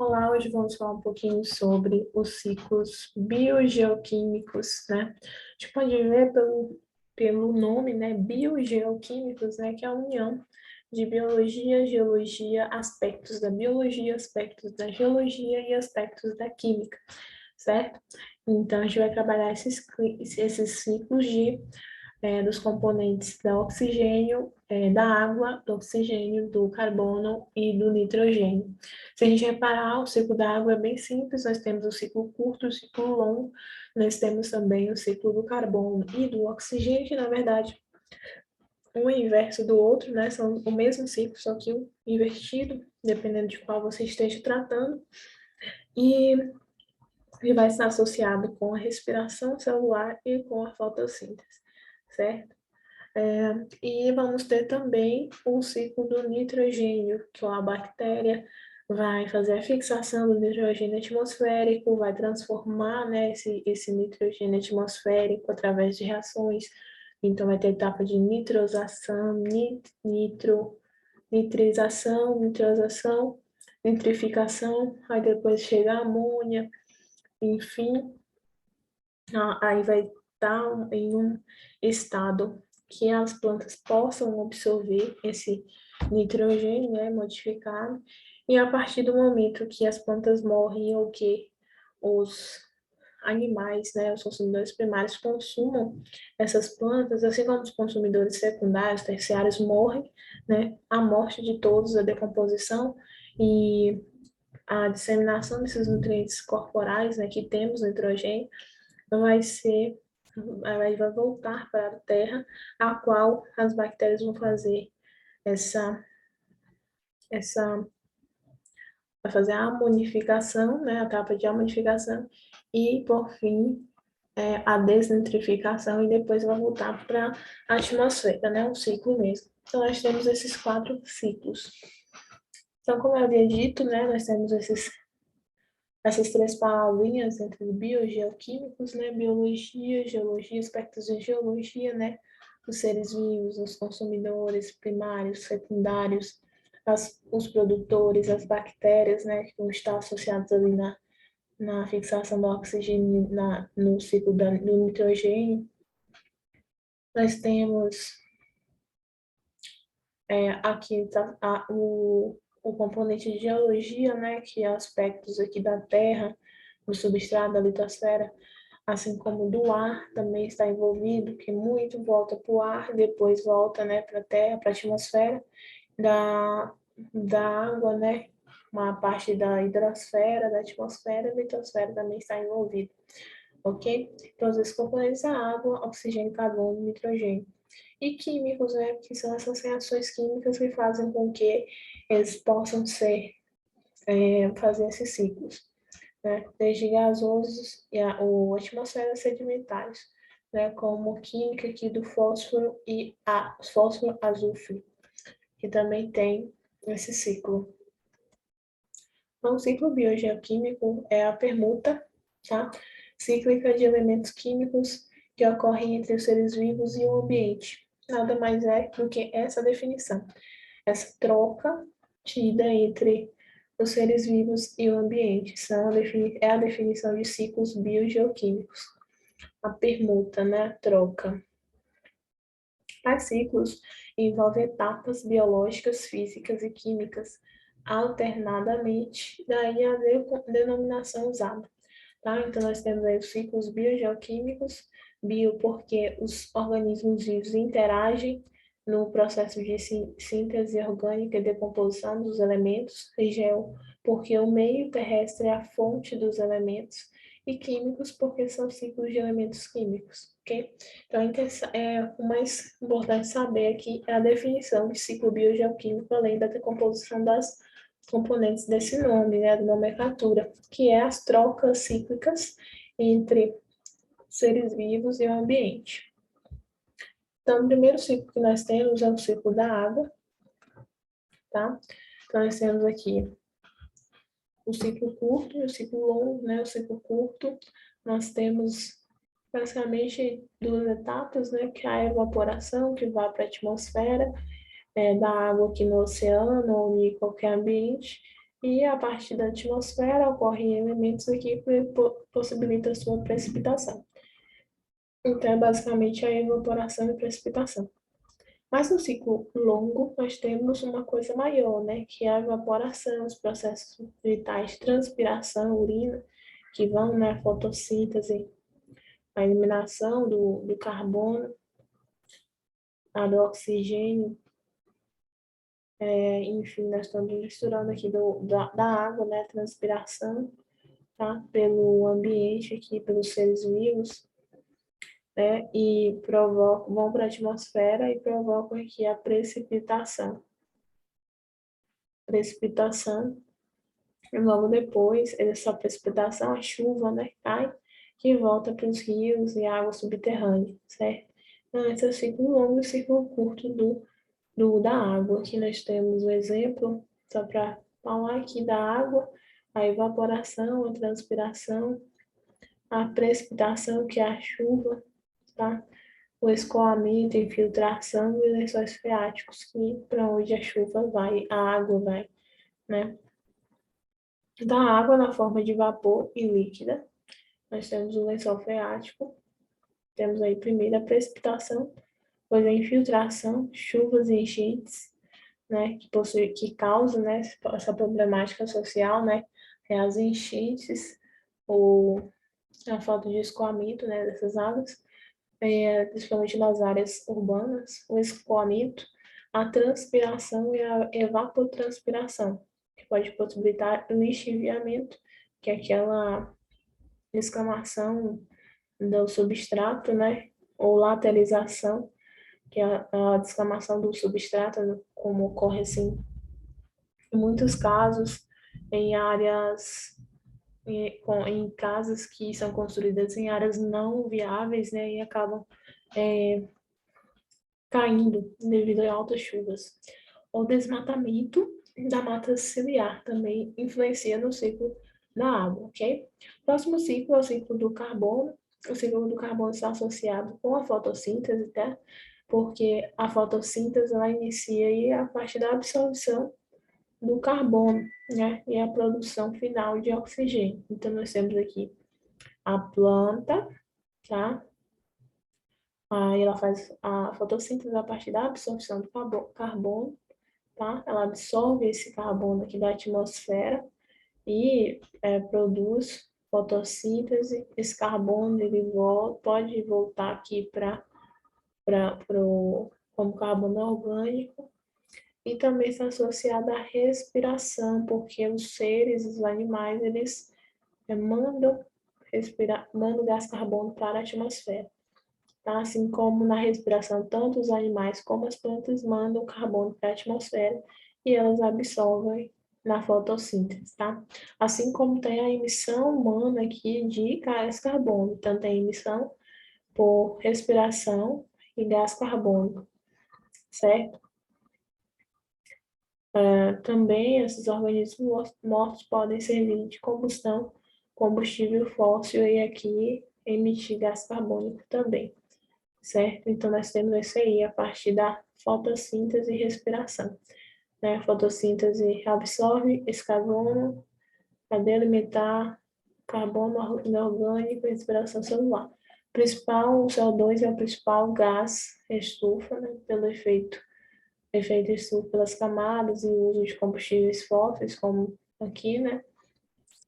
Olá, hoje vamos falar um pouquinho sobre os ciclos biogeoquímicos, né? A gente pode ver pelo nome, né, biogeoquímicos, né, que é a união de biologia, geologia, aspectos da geologia e aspectos da química, certo? Então, a gente vai trabalhar esses ciclos dos componentes da oxigênio, da água, do oxigênio, do carbono e do nitrogênio. Se a gente reparar, o ciclo da água é bem simples, nós temos o ciclo curto, o ciclo longo, nós temos também o ciclo do carbono e do oxigênio, que na verdade um é inverso do outro, né? São o mesmo ciclo, só que um invertido, dependendo de qual você esteja tratando, e ele vai estar associado com a respiração celular e com a fotossíntese, certo? E vamos ter também o ciclo do nitrogênio, que a bactéria vai fazer a fixação do nitrogênio atmosférico, vai transformar, né, esse nitrogênio atmosférico através de reações. Então, vai ter etapa de nitrosação, nitrificação, aí depois chega a amônia, enfim, aí vai estar em um estado que as plantas possam absorver esse nitrogênio, né, modificado, e a partir do momento que as plantas morrem ou que os animais, né, os consumidores primários consumam essas plantas, assim como os consumidores secundários, terciários morrem, né, a morte de todos, a decomposição e a disseminação desses nutrientes corporais, né, que temos nitrogênio, vai ser, vai voltar para a terra, a qual as bactérias vão fazer essa, essa, vai fazer a amonificação, né, a etapa de amonificação, e, por fim, a desnitrificação, e depois vai voltar para a atmosfera, né, um ciclo mesmo. Então, nós temos esses 4 ciclos. Então, como eu havia dito, né, nós temos essas 3 palavrinhas entre biogeoquímicos, né? Biologia, geologia, aspectos de geologia, né? Os seres vivos, os consumidores primários, secundários, os produtores, as bactérias, né? Que vão estar associados ali na fixação do oxigênio, no ciclo do nitrogênio. Nós temos aqui o componente de geologia, né? Que é aspectos aqui da Terra, do substrato, da litosfera, assim como do ar também está envolvido, que muito volta para o ar, depois volta, né, para a Terra, para a atmosfera, da água, né, uma parte da hidrosfera, da atmosfera, a litosfera também está envolvida, ok? Então, esses componentes, a água, oxigênio, carbono, nitrogênio. E químicos, né, que são essas reações químicas que fazem com que eles possam fazer esses ciclos, né, desde gasosos e a atmosfera sedimentares, né, como química aqui do fósforo e fósforo azufre, que também tem esse ciclo. Então, o ciclo biogeoquímico é a permuta, tá, cíclica de elementos químicos que ocorrem entre os seres vivos e o ambiente. Nada mais é do que essa definição, essa troca tida entre os seres vivos e o ambiente. É a definição de ciclos biogeoquímicos. A permuta, né? A troca. Tais ciclos envolvem etapas biológicas, físicas e químicas alternadamente, daí a denominação usada. Tá? Então, nós temos aí os ciclos biogeoquímicos, bio porque os organismos vivos interagem no processo de síntese orgânica e decomposição dos elementos, e geo porque o meio terrestre é a fonte dos elementos, e químicos porque são ciclos de elementos químicos, ok? Então, o mais importante saber aqui é a definição de ciclo biogeoquímico, além da decomposição das componentes desse nome, né, da nomenclatura, que é as trocas cíclicas entre seres vivos e o ambiente. Então, o primeiro ciclo que nós temos é o ciclo da água, tá? Então, nós temos aqui o ciclo curto e o ciclo longo, né? O ciclo curto, nós temos basicamente 2 etapas, né? Que é a evaporação, que vai para a atmosfera, da água aqui no oceano ou em qualquer ambiente, E a partir da atmosfera ocorrem elementos aqui que possibilitam sua precipitação. Então, é basicamente a evaporação e precipitação. Mas no ciclo longo, nós temos uma coisa maior, né? Que é a evaporação, os processos vitais, transpiração, urina, que vão na fotossíntese, a eliminação do carbono, a do oxigênio, enfim, nós estamos misturando aqui da água, né? A transpiração, tá? Pelo ambiente aqui, pelos seres vivos, né? E vão para a atmosfera e provocam aqui a precipitação. Precipitação. E logo depois, essa precipitação, a chuva, né, cai, que volta para os rios e água subterrânea, certo? Então, esse é o ciclo longo e o ciclo curto da água. Aqui nós temos o exemplo, só para falar aqui da água, a evaporação, a transpiração, a precipitação, que é a chuva, tá? O escoamento, infiltração e lençóis freáticos, que para onde a chuva vai, a água vai, né? Da água na forma de vapor e líquida, nós temos o lençol freático, temos aí primeiro a precipitação, depois a infiltração, chuvas e enchentes, né, que causam, né, essa problemática social, né, é as enchentes ou a falta de escoamento, né, dessas águas, principalmente nas áreas urbanas, o escoamento, a transpiração e a evapotranspiração, que pode possibilitar o lixiviamento, que é aquela descamação do substrato, né, ou laterização, que é a descamação do substrato, né, como ocorre assim em muitos casos em áreas em casas que são construídas em áreas não viáveis, né, e acabam caindo devido a altas chuvas. O desmatamento da mata ciliar também influencia no ciclo da água, ok? Próximo ciclo é o ciclo do carbono. O ciclo do carbono está associado com a fotossíntese, tá? Porque a fotossíntese ela inicia aí a partir da absorção do carbono, né? E a produção final de oxigênio. Então, nós temos aqui a planta, tá? Aí ela faz a fotossíntese a partir da absorção do carbono, tá? Ela absorve esse carbono aqui da atmosfera e produz fotossíntese. Esse carbono ele pode voltar aqui como carbono orgânico e também está associado à respiração, porque os seres, os animais, eles mandam gás carbono para a atmosfera. Tá? Assim como na respiração, tanto os animais como as plantas mandam carbono para a atmosfera e elas absorvem na fotossíntese, tá? Assim como tem a emissão humana aqui de gás carbono, tanto a emissão por respiração e gás carbônico, certo? Também esses organismos mortos podem servir de combustível fóssil e aqui emitir gás carbônico também, certo? Então, nós temos isso aí a partir da fotossíntese e respiração, né? A fotossíntese absorve esse carbono, cadeia alimentar, carbono inorgânico e respiração celular. O CO2 é o principal gás estufa, né? Pelo efeito estufa pelas camadas e o uso de combustíveis fósseis, como aqui, né?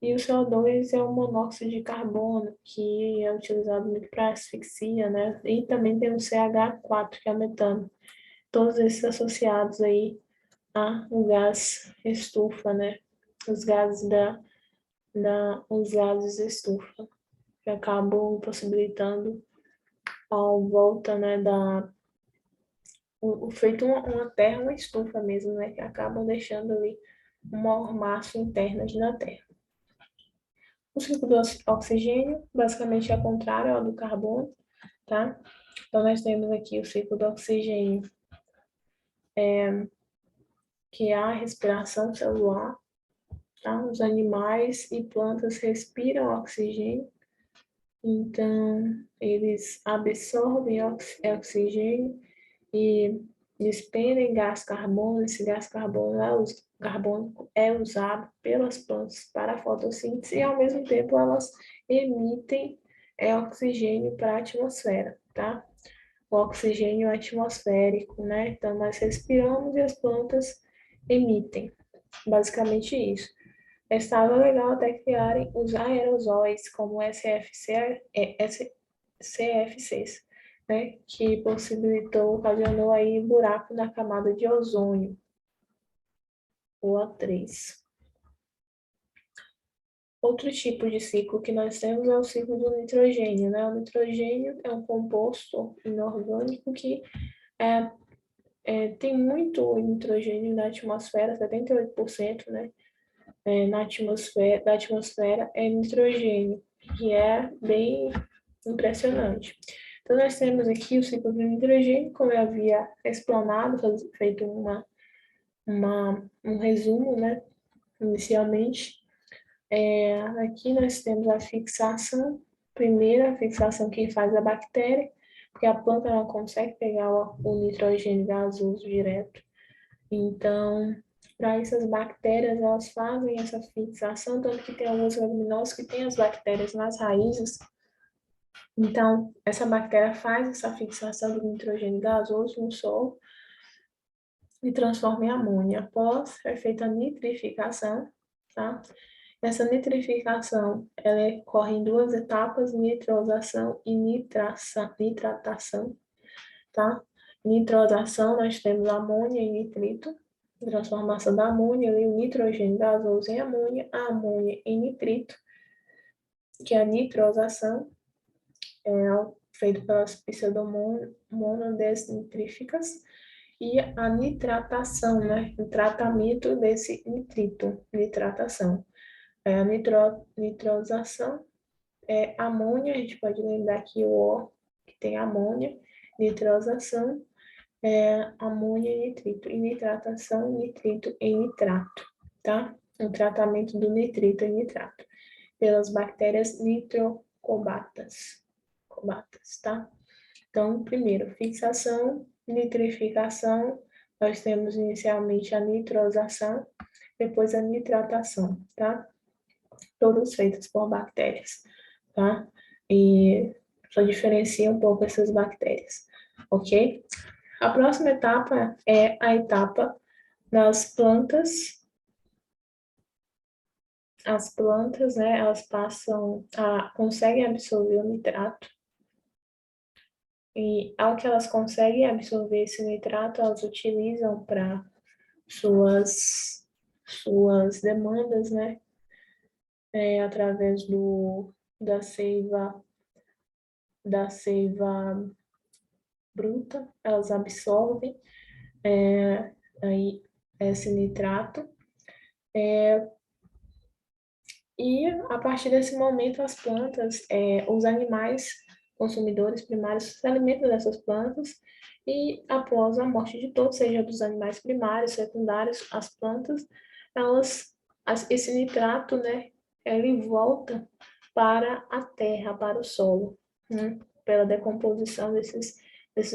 E o CO2 é o monóxido de carbono, que é utilizado muito para asfixia, né? E também tem o CH4, que é o metano. Todos esses associados aí a o gás estufa, né? Os gases os gases estufa, que acabam possibilitando a volta, né, feito uma terra, uma estufa mesmo, né, que acabam deixando ali uma mormaço interna da Terra. O ciclo do oxigênio, basicamente, é contrário ao do carbono, tá? Então, nós temos aqui o ciclo do oxigênio, que é a respiração celular, tá? Os animais e plantas respiram oxigênio, então, eles absorvem oxigênio e despendem gás carbônico. Esse gás carbônico é usado pelas plantas para a fotossíntese e, ao mesmo tempo, elas emitem oxigênio para a atmosfera, tá? O oxigênio atmosférico, né? Então, nós respiramos e as plantas emitem. Basicamente isso. Estava legal até criarem os aerosóis, como CFCs, né? Que ocasionou aí buraco na camada de ozônio, o O3. Outro tipo de ciclo que nós temos é o ciclo do nitrogênio, né? O nitrogênio é um composto inorgânico que tem muito nitrogênio na atmosfera, 78%, né? Da atmosfera é nitrogênio, que é bem impressionante. Então, nós temos aqui o ciclo do nitrogênio, como eu havia explanado, feito um resumo, né, inicialmente. Aqui nós temos a fixação, primeira a fixação quem faz a bactéria, porque a planta não consegue pegar o nitrogênio gasoso direto. Então, para essas bactérias, elas fazem essa fixação, tanto que tem alguns leguminosas que têm as bactérias nas raízes. Então, essa bactéria faz essa fixação do nitrogênio gasoso no solo e transforma em amônia. Após é feita a nitrificação, tá? Essa nitrificação, ela ocorre em duas etapas, nitrosação e nitratação, tá? Nitrosação, nós temos amônia e nitrito, transformação da amônia e o nitrogênio gasoso em amônia, a amônia em nitrito, que é a nitrosação, é feito pelas pseudomonodesnitríficas, e a nitratação, né? O tratamento desse nitrito, nitratação. A nitrosação é amônia, a gente pode lembrar aqui o O, que tem amônia, nitrosação amônia e nitrito, e nitratação, nitrito em nitrato, tá? O tratamento do nitrito em nitrato, pelas bactérias nitrocobatas, tá? Então, primeiro, fixação, nitrificação, nós temos inicialmente a nitrosação, depois a nitratação, tá? Todos feitos por bactérias, tá? E só diferencia um pouco essas bactérias, ok? A próxima etapa é a etapa das plantas. As plantas, né, elas conseguem absorver o nitrato. E ao que elas conseguem absorver esse nitrato, elas utilizam para suas demandas, né, através da seiva bruta, elas absorvem aí esse nitrato. E a partir desse momento, as plantas, os animais consumidores primários se alimentam dessas plantas e após a morte de todos, seja dos animais primários, secundários, as plantas, esse nitrato, né, ele volta para a terra, para o solo, né, pela decomposição desses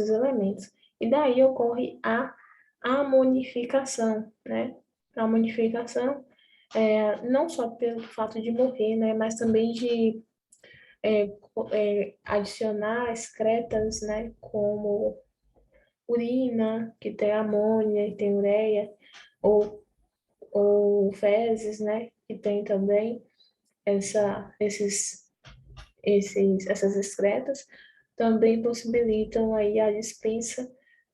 elementos. E daí ocorre a amonificação, né? A amonificação não só pelo fato de morrer, né, mas também de adicionar excretas, né, como urina, que tem amônia e tem ureia, ou fezes, né, que tem também essas excretas, também possibilitam aí a dispensa,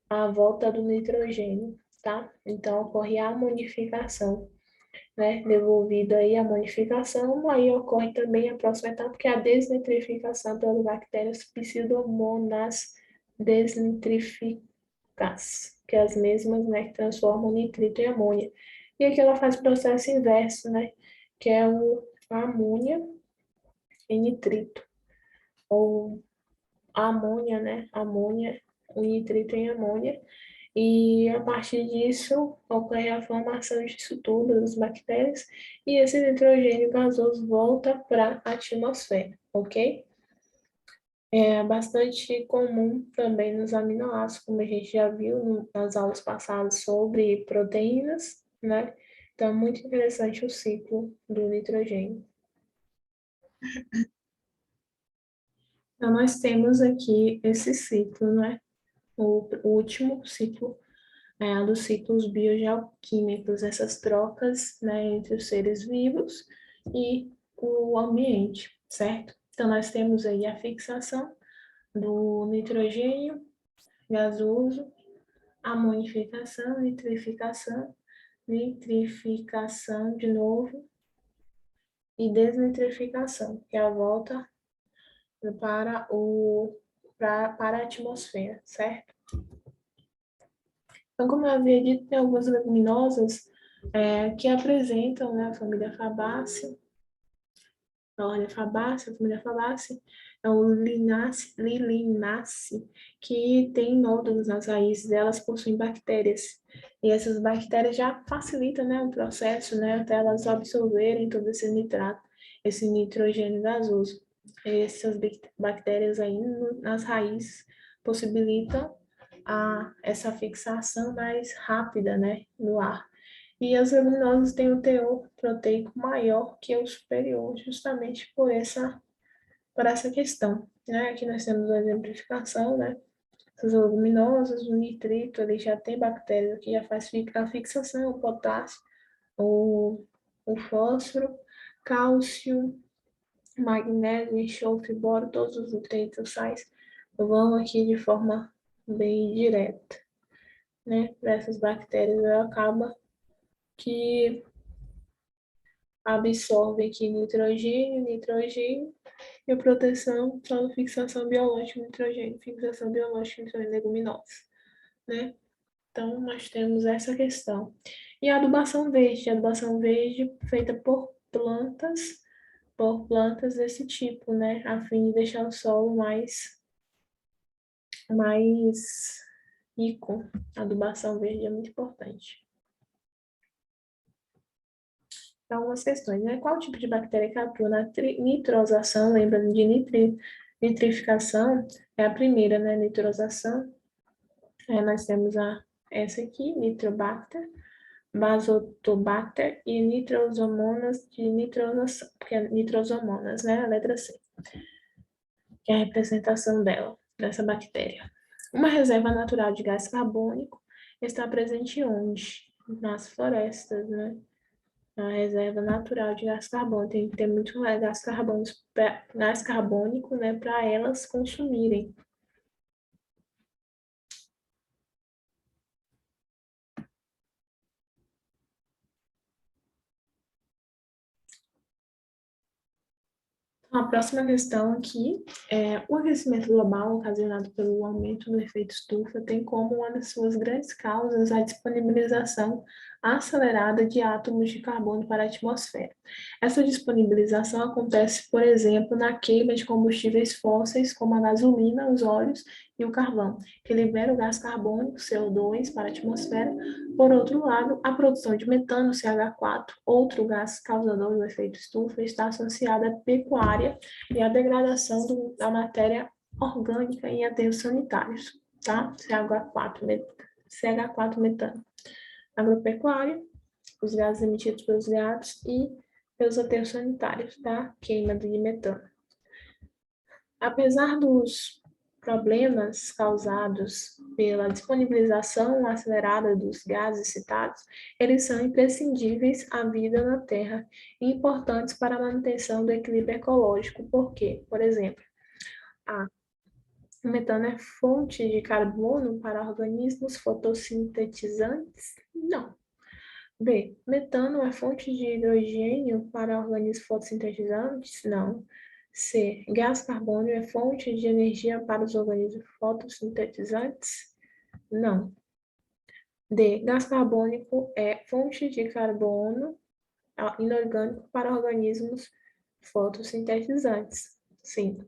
a volta do nitrogênio, tá? Então, ocorre a amonificação, né, devolvido aí a modificação, aí ocorre também a próxima etapa, que é a desnitrificação pelas bactérias Pseudomonas desnitrificas, que é as mesmas, né, que transformam nitrito em amônia. E aqui ela faz o processo inverso, né, que é a amônia em nitrito, ou a amônia, né, amônia, o nitrito em amônia, e a partir disso ocorre a formação disso tudo das bactérias e esse nitrogênio gasoso volta para a atmosfera, ok? É bastante comum também nos aminoácidos, como a gente já viu nas aulas passadas sobre proteínas, né? Então, é muito interessante o ciclo do nitrogênio. Então, nós temos aqui esse ciclo, né? O último ciclo dos ciclos biogeoquímicos, essas trocas, né, entre os seres vivos e o ambiente, certo? Então, nós temos aí a fixação do nitrogênio gasoso, amonificação, nitrificação de novo e desnitrificação, que é a volta para a atmosfera, certo? Então, como eu havia dito, tem algumas leguminosas que apresentam, né, a família Fabácea, a ordem Fabácea, a família Fabácea, é o Lilinácea, que tem nódulos nas raízes, elas possuem bactérias. E essas bactérias já facilitam, né, o processo, né, até elas absorverem todo esse nitrato, esse nitrogênio gasoso. Essas bactérias aí nas raízes possibilitam essa fixação mais rápida, né, no ar. E as leguminosas têm um teor proteico maior que o superior, justamente por essa questão, né? Aqui nós temos a exemplificação, né? Essas leguminosas, o nitrito, ele já tem bactérias que já faz a fixação, o potássio, o, o fósforo, cálcio, magnésio, enxofre, boro, todos os nutrientes sais vão aqui de forma bem direta, né? Para essas bactérias, acaba que absorve aqui nitrogênio e a proteção só fixação biológica de nitrogênio, fixação biológica de nitrogênio leguminosas, né? Então, nós temos essa questão. E a adubação verde feita por plantas desse tipo, né? A fim de deixar o solo mais rico. A adubação verde é muito importante. Então, algumas questões, né? Qual tipo de bactéria que atua na nitrosação? Lembrando de nitrificação, é a primeira, né? Nitrosação. Nós temos essa aqui, Nitrobacter, Basotobacter e Nitrosomonas de nitrosação, que é nitrosomonas, né? A letra C, que é a representação dela, dessa bactéria. Uma reserva natural de gás carbônico está presente onde? Nas florestas, né? A reserva natural de gás carbônico. Tem que ter muito gás carbônico, né, para elas consumirem. A próxima questão aqui é: o aquecimento global ocasionado pelo aumento do efeito estufa tem como uma das suas grandes causas a disponibilização acelerada de átomos de carbono para a atmosfera. Essa disponibilização acontece, por exemplo, na queima de combustíveis fósseis, como a gasolina, os óleos e o carvão, que libera o gás carbônico, CO2, para a atmosfera. Por outro lado, a produção de metano, CH4, outro gás causador do efeito estufa, está associada à pecuária e à degradação da matéria orgânica em aterros sanitários, tá? CH4 metano. Agropecuária, os gases emitidos pelos gados e pelos aterros sanitários, tá? Queima de metano. Apesar dos problemas causados pela disponibilização acelerada dos gases citados, eles são imprescindíveis à vida na Terra e importantes para a manutenção do equilíbrio ecológico. Por quê? Por exemplo, A. O metano é fonte de carbono para organismos fotossintetizantes? Não. B. Metano é fonte de hidrogênio para organismos fotossintetizantes? Não. C. Gás carbônio é fonte de energia para os organismos fotossintetizantes? Não. D. Gás carbônico é fonte de carbono inorgânico para organismos fotossintetizantes? Sim.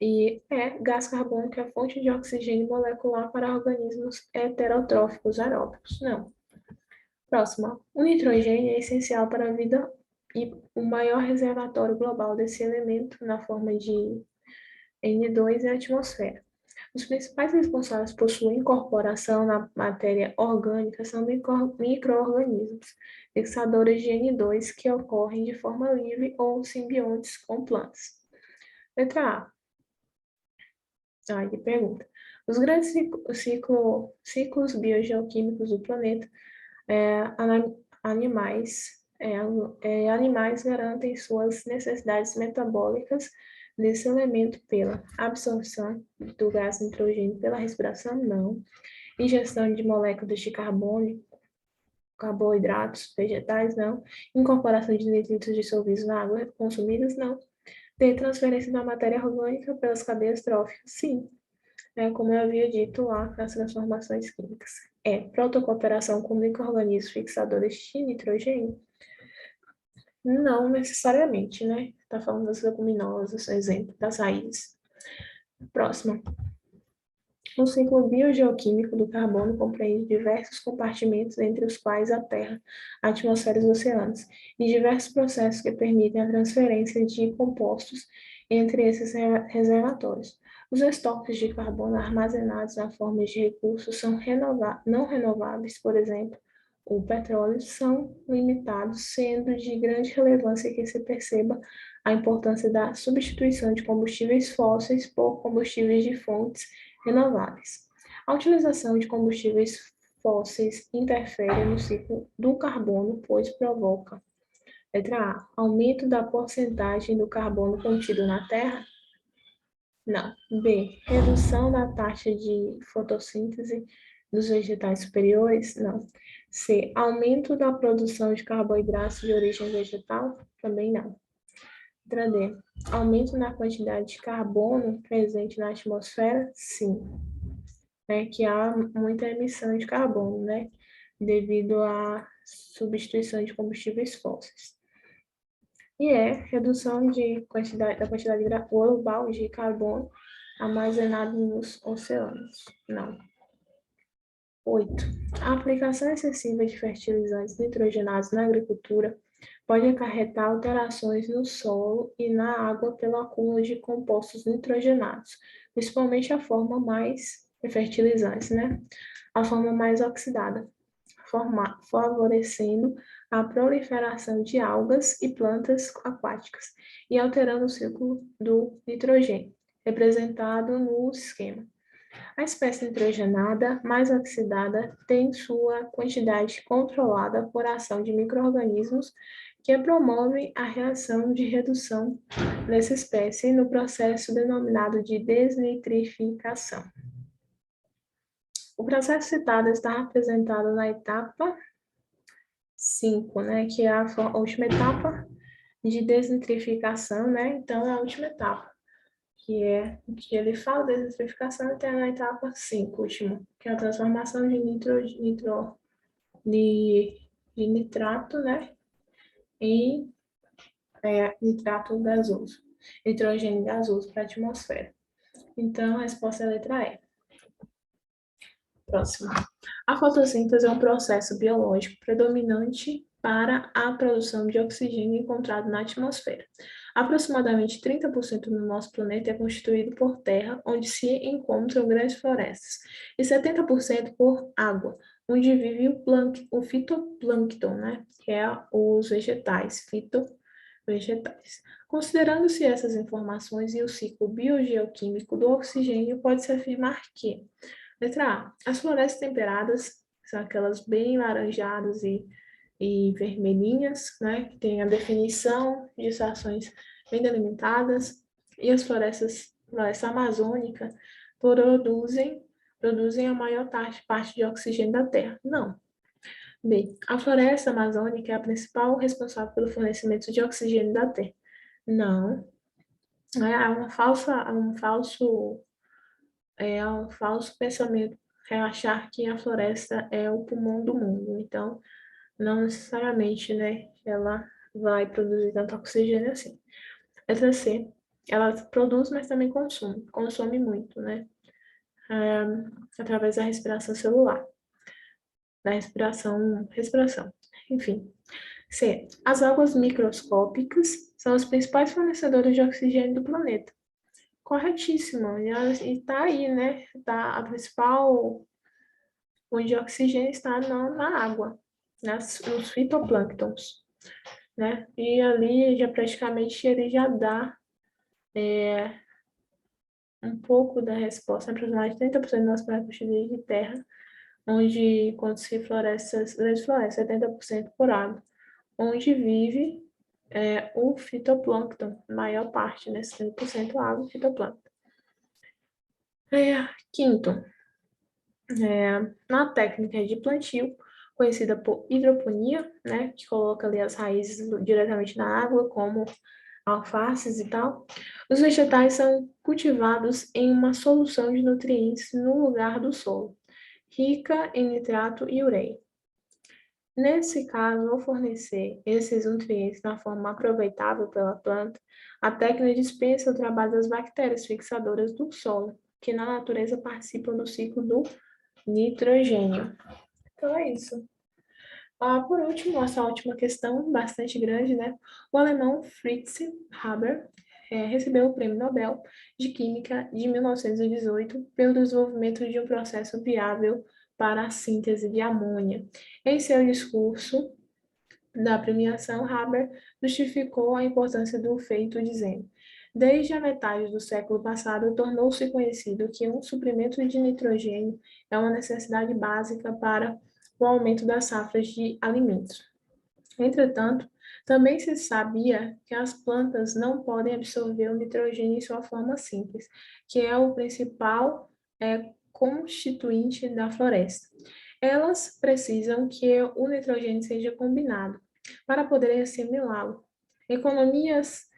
E gás carbônico é fonte de oxigênio molecular para organismos heterotróficos aeróbicos? Não. Próxima. O nitrogênio é essencial para a vida e o maior reservatório global desse elemento na forma de N2 e a atmosfera. Os principais responsáveis por sua incorporação na matéria orgânica são micro-organismos, fixadores de N2 que ocorrem de forma livre ou simbiontes com plantas. Letra A. Aí pergunta. Os grandes ciclos biogeoquímicos do planeta, animais garantem suas necessidades metabólicas desse elemento pela absorção do gás nitrogênio pela respiração? Não. Ingestão de moléculas de carbono, carboidratos vegetais? Não. Incorporação de nitritos dissolvidos na água consumidas? Não. Ter transferência da matéria orgânica pelas cadeias tróficas? Sim. Como eu havia dito lá nas transformações químicas. Protocooperação com micro-organismos fixadores de nitrogênio? Não necessariamente, né? Está falando das leguminosas, exemplo, das raízes. Próximo. O ciclo biogeoquímico do carbono compreende diversos compartimentos, entre os quais a Terra, a atmosfera e os oceanos, e diversos processos que permitem a transferência de compostos entre esses reservatórios. Os estoques de carbono armazenados na forma de recursos são não renováveis, por exemplo, o petróleo, são limitados, sendo de grande relevância que se perceba a importância da substituição de combustíveis fósseis por combustíveis de fontes renováveis. A utilização de combustíveis fósseis interfere no ciclo do carbono, pois provoca: letra A, aumento da porcentagem do carbono contido na Terra? Não. B, redução da taxa de fotossíntese dos vegetais superiores? Não. C, aumento da produção de carboidratos de origem vegetal? Também não. Letra D, aumento na quantidade de carbono presente na atmosfera? Sim. Que há muita emissão de carbono, né? Devido à substituição de combustíveis fósseis. E redução da quantidade global de carbono armazenado nos oceanos. Não. 8. A aplicação excessiva de fertilizantes nitrogenados na agricultura pode acarretar alterações no solo e na água pelo acúmulo de compostos nitrogenados, principalmente a forma mais fertilizantes, né? A forma mais oxidada, favorecendo a proliferação de algas e plantas aquáticas e alterando o ciclo do nitrogênio, representado no esquema. A espécie nitrogenada mais oxidada tem sua quantidade controlada por ação de micro-organismos que promovem a reação de redução dessa espécie no processo denominado de desnitrificação. O processo citado está representado na etapa 5, né, que é a última etapa de desnitrificação, né? Então, é a última etapa, que ele fala de desnitrificação até na etapa 5, última, que é a transformação de nitrato, né, em nitrato gasoso, nitrogênio gasoso para a atmosfera. Então, a resposta é a letra E. Próximo. A fotossíntese é um processo biológico predominante para a produção de oxigênio encontrado na atmosfera. Aproximadamente 30% do nosso planeta é constituído por terra, onde se encontram grandes florestas, e 70% por água, onde vive o fitoplâncton, né? Que é os vegetais, fitovegetais. Considerando-se essas informações e o ciclo biogeoquímico do oxigênio, pode-se afirmar que: letra A, as florestas temperadas são aquelas bem laranjadas e vermelhinhas, né, que tem a definição de estações bem delimitadas, e as floresta amazônica produzem a maior parte de oxigênio da Terra. Não. B, a floresta amazônica é a principal responsável pelo fornecimento de oxigênio da Terra. Não. É um falso pensamento achar que a floresta é o pulmão do mundo. Então, não necessariamente, né, ela vai produzir tanto oxigênio assim. Letra C, ela produz, mas também consome muito, né, através da respiração celular, da respiração, enfim. C, as águas microscópicas são os principais fornecedores de oxigênio do planeta. corretíssima. E está aí, né? Tá, a principal fonte de oxigênio está na água, nos fitoplânctons, né? E ali já praticamente ele já dá um pouco da resposta, aproximadamente 30% das superfície de terra, onde quando se desfloresce 70% por água, onde vive o fitoplâncton, maior parte, né? 70% água e fitoplâncton. Quinto, na técnica de plantio, conhecida por hidroponia, né, que coloca ali as raízes diretamente na água, como alfaces e tal, os vegetais são cultivados em uma solução de nutrientes no lugar do solo, rica em nitrato e ureia. Nesse caso, ao fornecer esses nutrientes na forma aproveitável pela planta, a técnica dispensa o trabalho das bactérias fixadoras do solo, que na natureza participam do ciclo do nitrogênio. Então é isso. Por último, essa última questão, bastante grande, né? O alemão Fritz Haber recebeu o Prêmio Nobel de Química de 1918 pelo desenvolvimento de um processo viável para a síntese de amônia. Em seu discurso da premiação, Haber justificou a importância do feito, dizendo: desde a metade do século passado, tornou-se conhecido que um suprimento de nitrogênio é uma necessidade básica para o aumento das safras de alimentos. Entretanto, também se sabia que as plantas não podem absorver o nitrogênio em sua forma simples, que é o principal constituinte da floresta. Elas precisam que o nitrogênio seja combinado para poderem assimilá-lo. Economias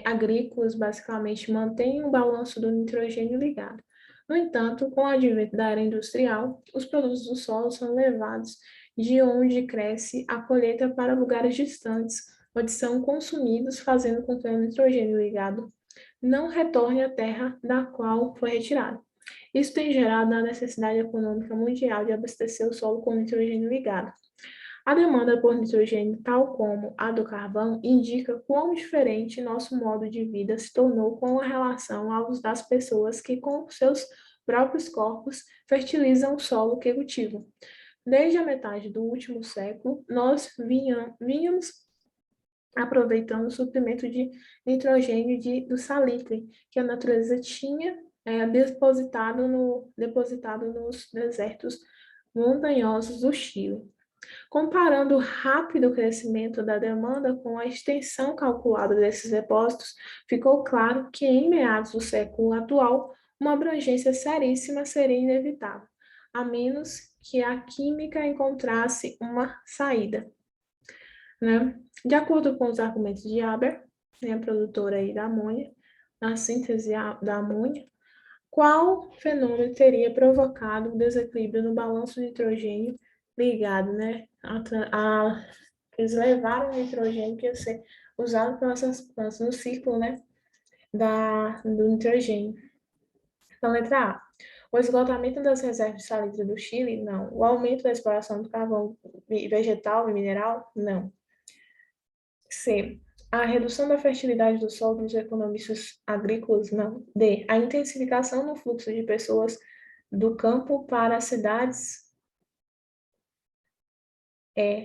agrícolas basicamente mantêm o balanço do nitrogênio ligado. No entanto, com o advento da era industrial, os produtos do solo são levados de onde cresce a colheita para lugares distantes, onde são consumidos, fazendo com que o nitrogênio ligado não retorne à terra da qual foi retirado. Isso tem gerado a necessidade econômica mundial de abastecer o solo com nitrogênio ligado. A demanda por nitrogênio, tal como a do carvão, indica quão diferente nosso modo de vida se tornou com a relação aos das pessoas que, com seus próprios corpos, fertilizam o solo que cultivam. Desde a metade do último século, nós vínhamos aproveitando o suprimento de nitrogênio do salitre que a natureza tinha depositado nos desertos montanhosos do Chile. Comparando o rápido crescimento da demanda com a extensão calculada desses depósitos, ficou claro que em meados do século atual, uma abrangência seríssima seria inevitável, a menos que a química encontrasse uma saída, né? De acordo com os argumentos de Haber, né, produtora aí da amônia, na síntese da amônia, qual fenômeno teria provocado o desequilíbrio no balanço de nitrogênio ligado, né? Eles levaram o nitrogênio que ia ser usado pelas plantas no ciclo, né? Do nitrogênio. Então, letra A. O esgotamento das reservas de salitre do Chile? Não. O aumento da exploração do carvão vegetal e mineral? Não. C. A redução da fertilidade do solo dos economistas agrícolas? Não. D. A intensificação no fluxo de pessoas do campo para as cidades?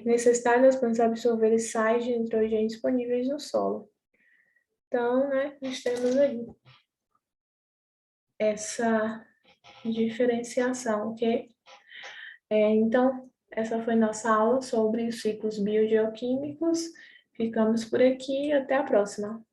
Necessidade das plantas absorverem sais de nitrogênio disponíveis no solo. Então, né, nós temos aí essa diferenciação, ok? Então, essa foi nossa aula sobre os ciclos biogeoquímicos. Ficamos por aqui e até a próxima.